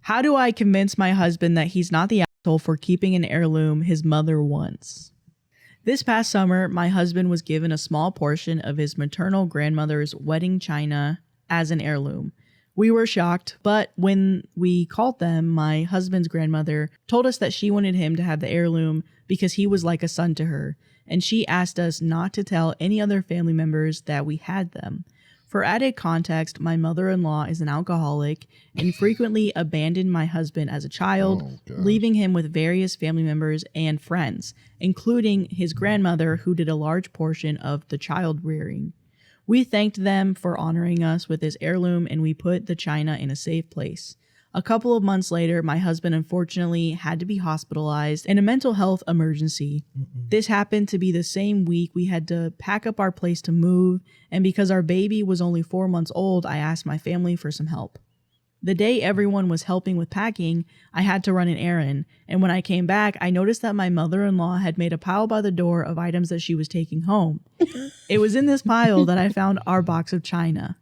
How do I convince my husband that he's not the asshole for keeping an heirloom his mother wants? This past summer, my husband was given a small portion of his maternal grandmother's wedding china as an heirloom. We were shocked, but when we called them, my husband's grandmother told us that she wanted him to have the heirloom because he was like a son to her, and she asked us not to tell any other family members that we had them. For added context, my mother-in-law is an alcoholic and frequently abandoned my husband as a child, leaving him with various family members and friends, including his grandmother, who did a large portion of the child rearing. We thanked them for honoring us with this heirloom, and we put the china in a safe place. A couple of months later, my husband unfortunately had to be hospitalized in a mental health emergency. This happened to be the same week we had to pack up our place to move, and because our baby was only 4 months old, I asked my family for some help. The day everyone was helping with packing, I had to run an errand, and when I came back, I noticed that my mother-in-law had made a pile by the door of items that she was taking home. It was in this pile that I found our box of china.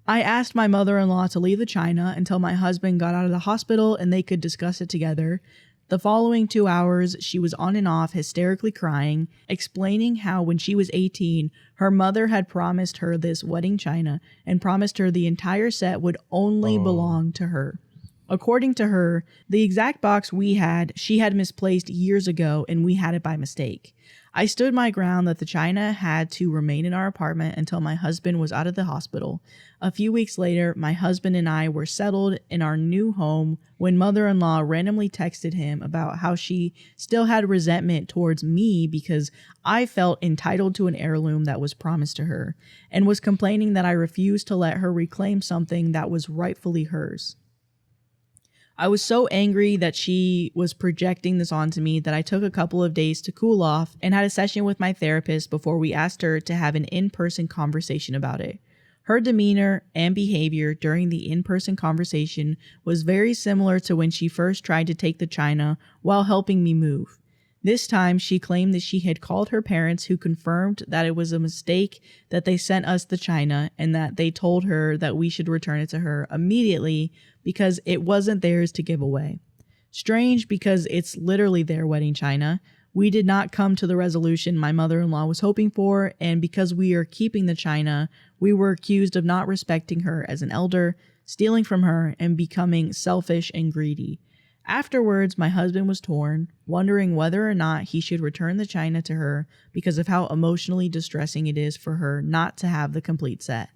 I asked my mother-in-law to leave the china until my husband got out of the hospital and they could discuss it together. The following 2 hours, she was on and off hysterically crying, explaining how when she was 18, her mother had promised her this wedding china and promised her the entire set would only belong to her. According to her, the exact box we had, she had misplaced years ago and we had it by mistake. I stood my ground that the china had to remain in our apartment until my husband was out of the hospital. A few weeks later, my husband and I were settled in our new home when mother-in-law randomly texted him about how she still had resentment towards me because I felt entitled to an heirloom that was promised to her, and was complaining that I refused to let her reclaim something that was rightfully hers. I was so angry that she was projecting this onto me that I took a couple of days to cool off and had a session with my therapist before we asked her to have an in-person conversation about it. Her demeanor and behavior during the in-person conversation was very similar to when she first tried to take the china while helping me move. This time, she claimed that she had called her parents, who confirmed that it was a mistake that they sent us the china and that they told her that we should return it to her immediately because it wasn't theirs to give away. Strange, because it's literally their wedding china. We did not come to the resolution my mother-in-law was hoping for, and because we are keeping the china, we were accused of not respecting her as an elder, stealing from her, and becoming selfish and greedy. Afterwards, my husband was torn, wondering whether or not he should return the china to her because of how emotionally distressing it is for her not to have the complete set.